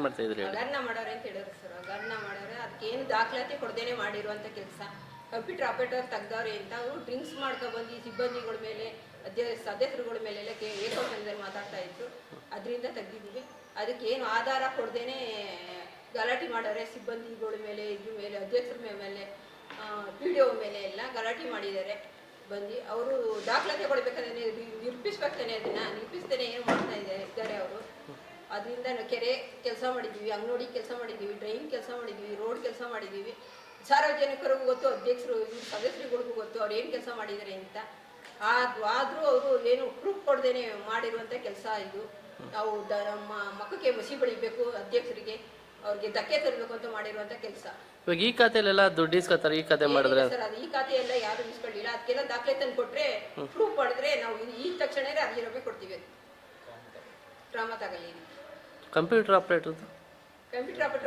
ಮಾಡ್ತಾ ಇದ್ರಿ? ಹಗರಣ ಮಾಡೋರೆ ಅಂತ ಹೇಳಿದ್ರು ಸರ್. ಹಗರಣ ಮಾಡೋರೆ, ಅದಕ್ಕೇನು ದಾಖಲಾತಿ ಕೊಡದೇನೆ ಮಾಡಿರುವಂಥ ಕೆಲಸ. ಕಂಪ್ಯೂಟರ್ ಆಪರೇಟರ್ ತೆಗ್ದವ್ರೆ ಅಂತ ಅವರು ಡ್ರಿಂಕ್ಸ್ ಮಾಡ್ಕೊಬಂದು ಸಿಬ್ಬಂದಿಗಳ ಮೇಲೆ ಸದಸ್ಯರುಗಳ ಮೇಲೆಲ್ಲ ಏಕವಚನದಲ್ಲಿ ಮಾತಾಡ್ತಾ ಇದ್ರು. ಅದರಿಂದ ತೆಗ್ದಿದ್ದೀವಿ. ಅದಕ್ಕೇನು ಆಧಾರ ಕೊಡದೇನೆ ಗಲಾಟೆ ಮಾಡೋರೆ ಸಿಬ್ಬಂದಿಗಳ ಮೇಲೆ, ಇದ್ರ ಮೇಲೆ, ಅಧ್ಯಕ್ಷರ ಮೇಲೆ, PDO ಮೇಲೆ ಎಲ್ಲ ಗಲಾಟೆ ಮಾಡಿದ್ದಾರೆ. ಬಂದು ಅವರು ದಾಖಲಾತಿ ಕೊಡಬೇಕಾದ್ರೆ ನಿರೂಪಿಸ್ಬೇಕಾನೆ, ಅದನ್ನು ನಿರೂಪಿಸ್ತೇನೆ ಏನು ಮಾಡ್ತಾ ಇದ್ದಾರೆ ಅವರು. ಅದರಿಂದ ಕೆರೆ ಕೆಲಸ ಮಾಡಿದ್ದೀವಿ, ಅಂಗನವಾಡಿ ಕೆಲಸ ಮಾಡಿದ್ದೀವಿ, ಡ್ರೈನ್ ಕೆಲಸ ಮಾಡಿದ್ದೀವಿ, ರೋಡ್ ಕೆಲಸ ಮಾಡಿದ್ದೀವಿ. ಸಾರ್ವಜನಿಕರಿಗೂ ಗೊತ್ತು, ಅಧ್ಯಕ್ಷರು ಸದಸ್ಯರುಗಳಿಗೂ ಗೊತ್ತು ಅವ್ರು ಏನು ಕೆಲಸ ಮಾಡಿದ್ದಾರೆ ಅಂತ. ಆದರೂ ಅವರು ಏನು ಪ್ರೂಫ್ ಕೊಡದೇನೆ ಮಾಡಿರುವಂಥ ಕೆಲಸ ಇದು. ನಾವು ನಮ್ಮ ಮಕ್ಕಕ್ಕೆ ಮಸಿ ಬಳಿಬೇಕು, ಅಧ್ಯಕ್ಷರಿಗೆ ಅವ್ರಿಗೆ ಧಕ್ಕೆ ತರಬೇಕು ಅಂತ ಮಾಡಿರುವಂಥ ಕೆಲಸ. ಇವಾಗ ಈ ಖಾತೆಯಲ್ಲೆಲ್ಲ ದುಡ್ಡು ಇಸ್ಕೊತಾರೆ, ಈ ಖಾತೆ ಮಾಡಿದ್ರೆ ಸರ್ ಅದು ಈ ಖಾತೆ ಎಲ್ಲ ಯಾರು ಇಸ್ಕೊಳ್ಳಿಲ್ಲ. ಅದಕ್ಕೆಲ್ಲ ದಾಖಲೆ ತಂದು ಕೊಟ್ಟರೆ ಪ್ರೂಫ್ ಮಾಡಿದ್ರೆ ನಾವು ಈ ತಕ್ಷಣ 10 ರೂಪಾಯಿ ಕೊಡ್ತೀವಿ. ಕ್ರಮ ತಗಲಿ. ಕಂಪ್ಯೂಟರ್ ಆಪರೇಟರ್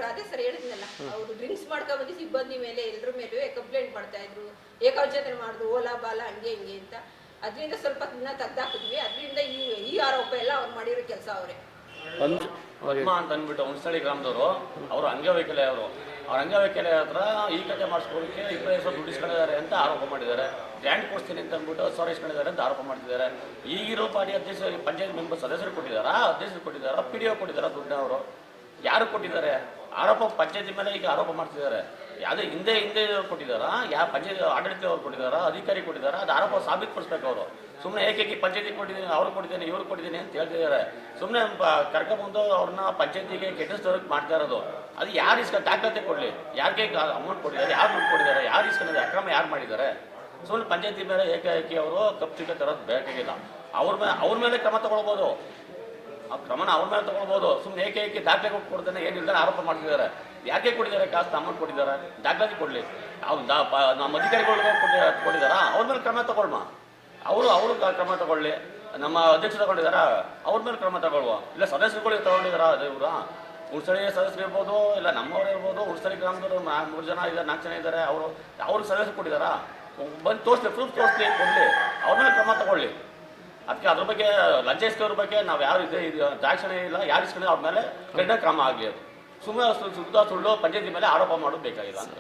ಅದೇ ಸರ್ ಹೇಳಿದ್ನಲ್ಲ, ಅವರು ಡ್ರಿಂಕ್ಸ್ ಮಾಡ್ಕೊಬಂದು ಸಿಬ್ಬಂದಿ ಮೇಲೆ ಎಲ್ಲರ ಮೇಲೂ ಕಂಪ್ಲೇಂಟ್ ಮಾಡ್ತಾ ಇದ್ರು, ಏಕವಚನ ಮಾಡಿದ್ರು, ಓಲಾ ಬಾಲ ಹಂಗೆ ಹಿಂಗೆ ಅಂತ. ಅದರಿಂದ ಸ್ವಲ್ಪ ದಿನ ತೆಗ್ದಾಕಿದ್ವಿ. ಅದರಿಂದ ಈ ಆರೋಪ ಎಲ್ಲ ಅವ್ರು ಮಾಡಿರೋ ಕೆಲಸ ಅವರೇ ಅಂತ ಅಂದ್ಬಿಟ್ಟು ಹುಣಸಳ್ಳಿ ಗ್ರಾಮದವರು, ಅವರು ಅಂಗವೈಕಲ್ಯ, ಅವ್ರ ಅಂಗವೈಕಲ್ಯ ಹತ್ರ ಈ ಕತೆ ಮಾಡಿಸ್ಕೊಳ್ಳೋಕ್ಕೆ 20 ಸಾವಿರ ದುಡ್ಡು ಇಸ್ಕೊಂಡಿದ್ದಾರೆ ಅಂತ ಆರೋಪ ಮಾಡಿದ್ದಾರೆ. ಗ್ರ್ಯಾಂಡ್ ಕೊಡ್ತೀನಿ ಅಂತ ಅಂದ್ಬಿಟ್ಟು 10 ಸಾವಿರ ಇಸ್ಕೊಂಡಿದ್ದಾರೆ ಅಂತ ಆರೋಪ ಮಾಡ್ತಿದ್ದಾರೆ. ಈಗಿರೋ ಪಾರ್ಟಿ ಅಧ್ಯಕ್ಷ ಪಂಚಾಯತ್ ಮೆಂಬರ್ ಸದಸ್ಯರು ಕೊಟ್ಟಿದ್ದಾರಾ, ಅಧ್ಯಕ್ಷರು ಕೊಟ್ಟಿದ್ದಾರಾ, PDO ಕೊಟ್ಟಿದ್ದಾರಾ ದುಡ್ಡು? ಅವರು ಯಾರು ಕೊಟ್ಟಿದ್ದಾರೆ? ಆರೋಪ ಪಂಚಾಯತಿ ಮೇಲೆ ಈಗ ಆರೋಪ ಮಾಡ್ತಿದ್ದಾರೆ. ಯಾವುದೇ ಹಿಂದೆ ಕೊಟ್ಟಿದ್ದಾರಾ, ಯಾವ ಪಂಚಾಯತ್ ಆಡಳಿತ ಅವ್ರು ಕೊಟ್ಟಿದ್ದಾರಾ, ಅಧಿಕಾರಿ ಕೊಟ್ಟಿದ್ದಾರಾ? ಅದು ಆರೋಪ ಸಾಬೀತುಪಡಿಸ್ಬೇಕು ಅವರು. ಸುಮ್ಮನೆ ಏಕೈಕಿ ಪಂಚಾಯತಿ ಕೊಟ್ಟಿದ್ದೀನಿ, ಅವ್ರು ಕೊಟ್ಟಿದ್ದೀನಿ, ಇವ್ರು ಕೊಟ್ಟಿದ್ದೀನಿ ಅಂತ ಹೇಳ್ತಿದ್ದಾರೆ. ಸುಮ್ಮನೆ ಕರ್ಕೊಂಬಂದು ಅವ್ರನ್ನ ಪಂಚಾಯತಿಗೆ ಕೆಟ್ಟಿಸ್ತವ್ರಿಗೆ ಮಾಡ್ತಾ ಇರೋದು. ಅದು ಯಾರು ದಾಖಲಾತಿ ಕೊಡಲಿ, ಯಾರಿಗೆ ಅಮೌಂಟ್ ಕೊಟ್ಟಿದ್ದಾರೆ, ಯಾರು ದುಡ್ಡು ಕೊಟ್ಟಿದ್ದಾರೆ, ಯಾರು ಇಸ್ಕೊಂಡಿದ್ದಾರೆ, ಅಕ್ರಮ ಯಾರು ಮಾಡಿದ್ದಾರೆ? ಸುಮ್ಮನೆ ಪಂಚಾಯತಿ ಮೇಲೆ ಏಕಾಏಕಿ ಅವರು ಕಪ್ಪು ಚಿಕ್ಕ ತರೋದು ಬೇಕಾಗಿಲ್ಲ. ಅವ್ರ ಮೇಲೆ ಕ್ರಮ ತಗೊಳ್ಬೋದು, ಆ ಕ್ರಮನ ಅವ್ರ ಮೇಲೆ ತಗೊಳ್ಬೋದು. ಸುಮ್ಮನೆ ಏಕೈಕಿ ದಾಖಲೆ ಕೊಡ್ತಾನೆ ಏನಿಲ್ಲ ಆರೋಪ ಮಾಡ್ತಿದ್ದಾರೆ. ಯಾಕೆ ಕೊಟ್ಟಿದ್ದಾರೆ? ಕಾಸು ಅಮೌಂಟ್ ಕೊಟ್ಟಿದ್ದಾರೆ, ದಾಖಲಾತಿ ಕೊಡಲಿ. ನಮ್ಮ ಅಧಿಕಾರಿಗಳು ಕೊಟ್ಟಿದ್ದಾರಾ? ಅವ್ರ ಮೇಲೆ ಕ್ರಮ ತಗೊಳ್ಮ. ಅವರು ಕ್ರಮ ತಗೊಳ್ಳಿ. ನಮ್ಮ ಅಧ್ಯಕ್ಷರು ತಗೊಂಡಿದ್ದಾರಾ? ಅವ್ರ ಮೇಲೆ ಕ್ರಮ ತಗೊಳ್ಳುವ. ಇಲ್ಲ ಸದಸ್ಯರುಗಳಿಗೆ ತಗೊಂಡಿದ್ದಾರಾ? ಇವ್ರ ಹುಣಸಳ್ಳಿ ಸದಸ್ಯರು ಇರ್ಬೋದು, ಇಲ್ಲ ನಮ್ಮವ್ರು ಇರ್ಬೋದು. ಹುಣಸಳ್ಳಿ ಗ್ರಾಮದವರು 3 ಜನ ಇದ್ದಾರೆ, 4 ಜನ ಇದ್ದಾರೆ. ಅವ್ರಿಗೆ ಸದಸ್ಯರು ಕೊಟ್ಟಿದ್ದಾರಾ? ಬಂದು ತೋರಿಸ್ಲಿ, ಪ್ರೂಫ್ ತೋರಿಸ್ಲಿ, ಕೊಡಲಿ. ಅವ್ರ ಮೇಲೆ ಕ್ರಮ ತಗೊಳ್ಳಿ. ಅದಕ್ಕೆ ಅದ್ರ ಬಗ್ಗೆ ಲಂಚ ಇಸ್ಕೋರ ಬಗ್ಗೆ ನಾವು ಯಾರು ದಾಕ್ಷಿಣ್ಯ ಇಲ್ಲ. ಯಾರು ಇಸ್ಕೊಂಡ್ರೆ ಅವ್ರ ಮೇಲೆ ಕಠಿಣ ಕ್ರಮ ಆಗಲಿ. ಅದು ಸುಮ್ಮನೆ ಸುಳ್ಳು ಪಂಚಾಯತಿ ಮೇಲೆ ಆರೋಪ ಮಾಡೋದು ಬೇಕಾಗಿಲ್ಲ ಅಂತ.